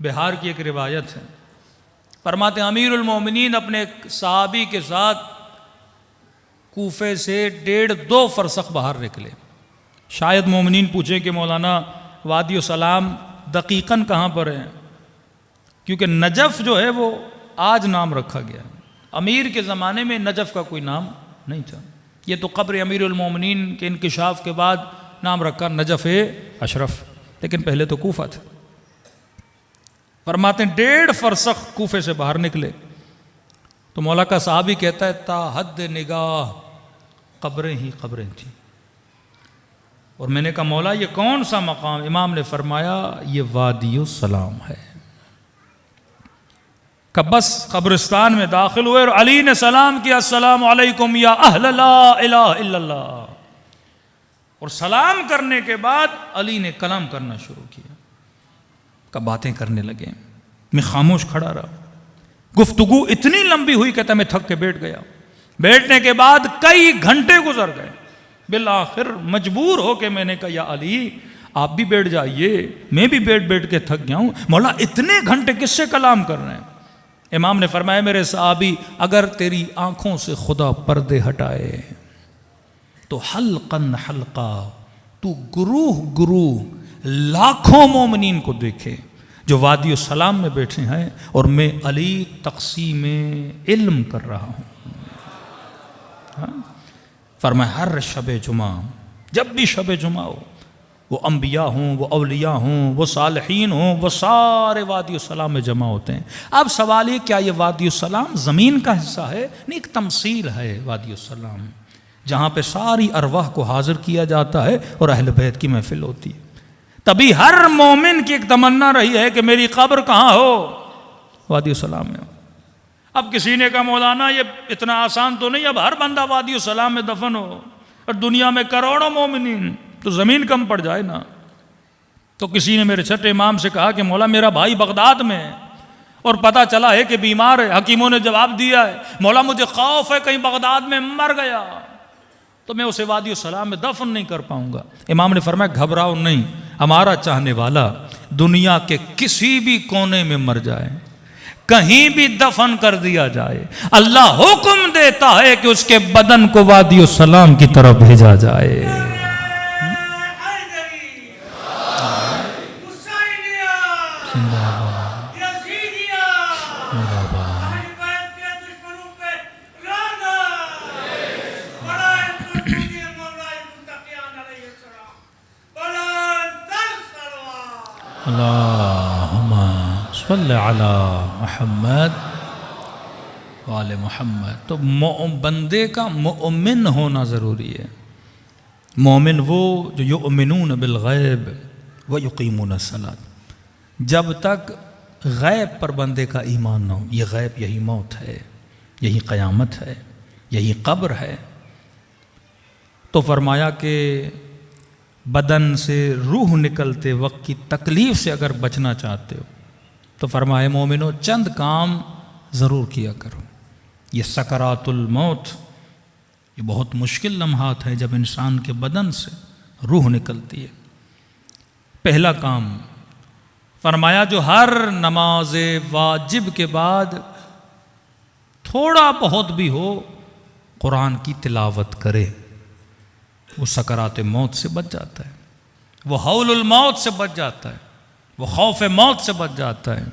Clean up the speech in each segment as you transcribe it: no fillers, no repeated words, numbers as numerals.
بہار کی ایک روایت ہے، فرماتے ہیں امیر المومنین اپنے ایک صحابی کے ساتھ کوفے سے 1.5-2 فرسخ باہر نکلے۔ شاید مومنین پوچھیں کہ مولانا وادی السلام دقیقاً کہاں پر ہے، کیونکہ نجف جو ہے وہ آج نام رکھا گیا ہے، امیر کے زمانے میں نجف کا کوئی نام نہیں تھا، یہ تو قبر امیر المومنین کے انکشاف کے بعد نام رکھا نجف اشرف، لیکن پہلے تو کوفہ تھا۔ فرماتے ہیں 1.5 فرسخ کوفے سے باہر نکلے تو مولا کا صحابی کہتا ہے تا حد نگاہ قبریں ہی قبریں تھیں، اور میں نے کہا مولا یہ کون سا مقام؟ امام نے فرمایا یہ وادی السلام ہے۔ کہ بس قبرستان میں داخل ہوئے اور علی نے سلام کیا السلام علیکم یا اہل لا الہ الا اللہ، اور سلام کرنے کے بعد علی نے کلام کرنا شروع کیا، کہ باتیں کرنے لگے، میں خاموش کھڑا رہا، گفتگو اتنی لمبی ہوئی کہتا میں تھک کے بیٹھ گیا، بیٹھنے کے بعد کئی گھنٹے گزر گئے، بالآخر مجبور ہو کے میں نے کہا یا علی آپ بھی بیٹھ جائیے، میں بھی بیٹھ کے تھک گیا ہوں، مولا اتنے گھنٹے کس سے کلام کر رہے ہیں؟ امام نے فرمایا میرے صحابی اگر تیری آنکھوں سے خدا پردے ہٹائے تو حلقاً حلقہ تو گروہ گروہ لاکھوں مومنین کو دیکھے جو وادی السلام میں بیٹھے ہیں اور میں علی تقسیم علم کر رہا ہوں۔ فرمایا ہر شب جمعہ، جب بھی شب جمعہ ہو، وہ انبیاء ہوں، وہ اولیاء ہوں، وہ صالحین ہوں، وہ سارے وادی السلام میں جمع ہوتے ہیں۔ اب سوال یہ کیا یہ وادی السلام زمین کا حصہ ہے؟ نہیں، ایک تمثیل ہے وادی السلام، جہاں پہ ساری ارواح کو حاضر کیا جاتا ہے اور اہل بیت کی محفل ہوتی ہے۔ تبھی ہر مومن کی ایک تمنا رہی ہے کہ میری قبر کہاں ہو؟ وادی السلام میں ہو۔ اب کسی نے کہا مولانا یہ اتنا آسان تو نہیں، اب ہر بندہ وادی السلام میں دفن ہو اور دنیا میں کروڑوں مومنین، تو زمین کم پڑ جائے نا۔ تو کسی نے میرے چھٹے امام سے کہا کہ مولا میرا بھائی بغداد میں ہے اور پتہ چلا ہے کہ بیمار ہے، حکیموں نے جواب دیا ہے مولا مجھے خوف ہے کہیں بغداد میں مر گیا تو میں اسے وادی السلام میں دفن نہیں کر پاؤں گا۔ امام نے فرمایا گھبراؤ نہیں، ہمارا چاہنے والا دنیا کے کسی بھی کونے میں مر جائے، کہیں بھی دفن کر دیا جائے، اللہ حکم دیتا ہے کہ اس کے بدن کو وادی السلام کی طرف بھیجا جائے۔ اللہم صلی علی محمد وآل محمد۔ تو بندے کا مؤمن ہونا ضروری ہے۔ مومن وہ جو یؤمنون بالغیب ویقیمون الصلاۃ، جب تک غیب پر بندے کا ایمان نہ ہو، یہ غیب یہی موت ہے، یہی قیامت ہے، یہی قبر ہے۔ تو فرمایا کہ بدن سے روح نکلتے وقت کی تکلیف سے اگر بچنا چاہتے ہو تو فرمائے مومنو چند کام ضرور کیا کرو۔ یہ سکرات الموت، یہ بہت مشکل لمحات ہیں جب انسان کے بدن سے روح نکلتی ہے۔ پہلا کام فرمایا جو ہر نماز واجب کے بعد تھوڑا بہت بھی ہو قرآن کی تلاوت کرے، وہ سکرات موت سے بچ جاتا ہے، وہ ہول الموت سے بچ جاتا ہے، وہ خوف موت سے بچ جاتا ہے۔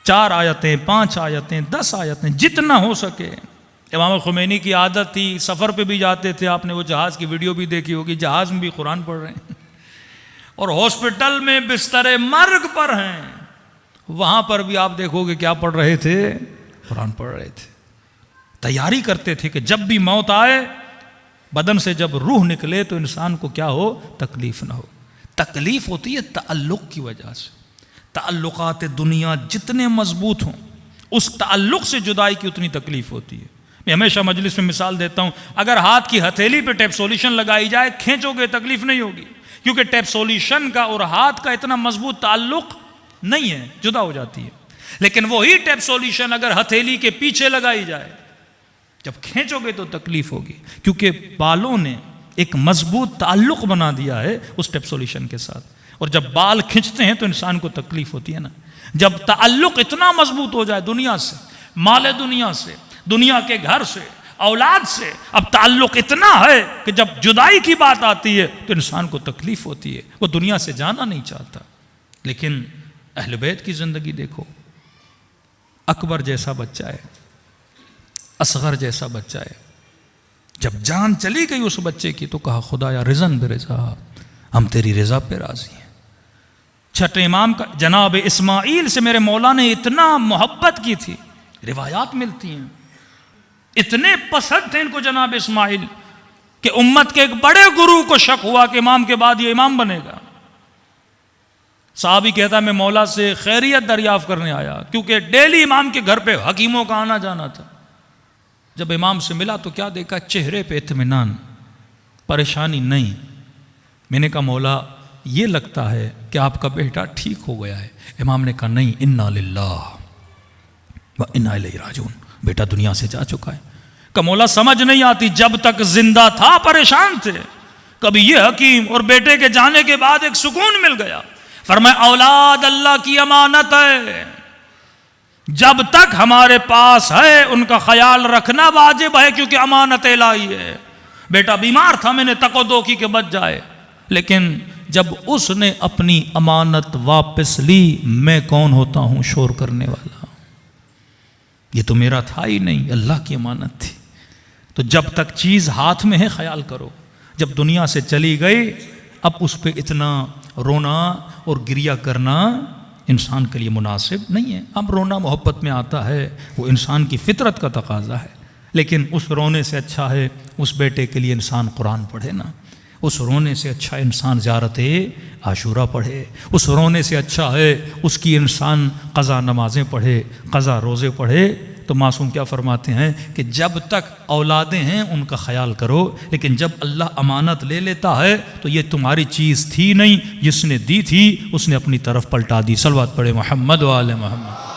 4 آیتیں، 5 آیتیں، 10 آیتیں، جتنا ہو سکے۔ امام خمینی کی عادت تھی، سفر پہ بھی جاتے تھے، آپ نے وہ جہاز کی ویڈیو بھی دیکھی ہوگی، جہاز میں بھی قرآن پڑھ رہے ہیں، اور ہاسپٹل میں بستر مرگ پر ہیں، وہاں پر بھی آپ دیکھو گے کیا پڑھ رہے تھے؟ قرآن پڑھ رہے تھے۔ تیاری کرتے تھے کہ جب بھی موت آئے، بدن سے جب روح نکلے تو انسان کو کیا ہو؟ تکلیف نہ ہو۔ تکلیف ہوتی ہے تعلق کی وجہ سے۔ تعلقات دنیا جتنے مضبوط ہوں، اس تعلق سے جدائی کی اتنی تکلیف ہوتی ہے۔ میں ہمیشہ مجلس میں مثال دیتا ہوں، اگر ہاتھ کی ہتھیلی پہ ٹیپ سولوشن لگائی جائے، کھینچو گے تکلیف نہیں ہوگی، کیونکہ ٹیپ سولوشن کا اور ہاتھ کا اتنا مضبوط تعلق نہیں ہے، جدا ہو جاتی ہے۔ لیکن وہی ٹیپ سولوشن اگر ہتھیلی کے پیچھے لگائی جائے، جب کھینچو گے تو تکلیف ہوگی، کیونکہ بالوں نے ایک مضبوط تعلق بنا دیا ہے اس ٹیپسولیشن کے ساتھ. اور جب بال کھنچتے ہیں تو انسان کو تکلیف ہوتی ہے نا. جب تعلق اتنا مضبوط ہو جائے دنیا سے، مال دنیا سے، دنیا کے گھر سے، اولاد سے، اب تعلق اتنا ہے کہ جب جدائی کی بات آتی ہے تو انسان کو تکلیف ہوتی ہے، وہ دنیا سے جانا نہیں چاہتا. لیکن اہل بیت کی زندگی دیکھو، اکبر جیسا بچہ ہے، اصغر جیسا بچہ ہے، جب جان چلی گئی اس بچے کی تو کہا خدایا رضن برضا، ہم تیری رضا پہ راضی ہیں. چھٹے امام کا جناب اسماعیل سے میرے مولا نے اتنا محبت کی تھی، روایات ملتی ہیں اتنے پسند تھے ان کو جناب اسماعیل کہ امت کے ایک بڑے گرو کو شک ہوا کہ امام کے بعد یہ امام بنے گا. صحابی کہتا ہے میں مولا سے خیریت دریافت کرنے آیا، کیونکہ ڈیلی امام کے گھر پہ حکیموں کا آنا جانا تھا. جب امام سے ملا تو کیا دیکھا؟ چہرے پہ اطمینان، پریشانی نہیں. میں نے کہا مولا یہ لگتا ہے کہ آپ کا بیٹا ٹھیک ہو گیا ہے. امام نے کہا نہیں، انا للہ و انا الیہ راجعون، بیٹا دنیا سے جا چکا ہے. کہ مولا سمجھ نہیں آتی، جب تک زندہ تھا پریشان تھے، کبھی یہ حکیم اور بیٹے کے جانے کے بعد ایک سکون مل گیا. فرمایا اولاد اللہ کی امانت ہے، جب تک ہمارے پاس ہے ان کا خیال رکھنا واجب ہے، کیونکہ امانت الہی ہے. بیٹا بیمار تھا، میں نے تکو دو کی کہ بچ جائے، لیکن جب اس نے اپنی امانت واپس لی، میں کون ہوتا ہوں شور کرنے والا، یہ تو میرا تھا ہی نہیں، اللہ کی امانت تھی. تو جب تک چیز ہاتھ میں ہے خیال کرو. جب دنیا سے چلی گئی اب اس پہ اتنا رونا اور گریہ کرنا انسان کے لیے مناسب نہیں ہے. اب رونا محبت میں آتا ہے، وہ انسان کی فطرت کا تقاضا ہے، لیکن اس رونے سے اچھا ہے اس بیٹے کے لیے انسان قرآن پڑھے نا. اس رونے سے اچھا انسان زیارت عاشورہ پڑھے. اس رونے سے اچھا ہے اس کی انسان قضا نمازیں پڑھے، قضا روزے پڑھے. تو معصوم کیا فرماتے ہیں کہ جب تک اولادیں ہیں ان کا خیال کرو، لیکن جب اللہ امانت لے لیتا ہے تو یہ تمہاری چیز تھی نہیں، جس نے دی تھی اس نے اپنی طرف پلٹا دی. صلوات پڑھے محمد و آل محمد.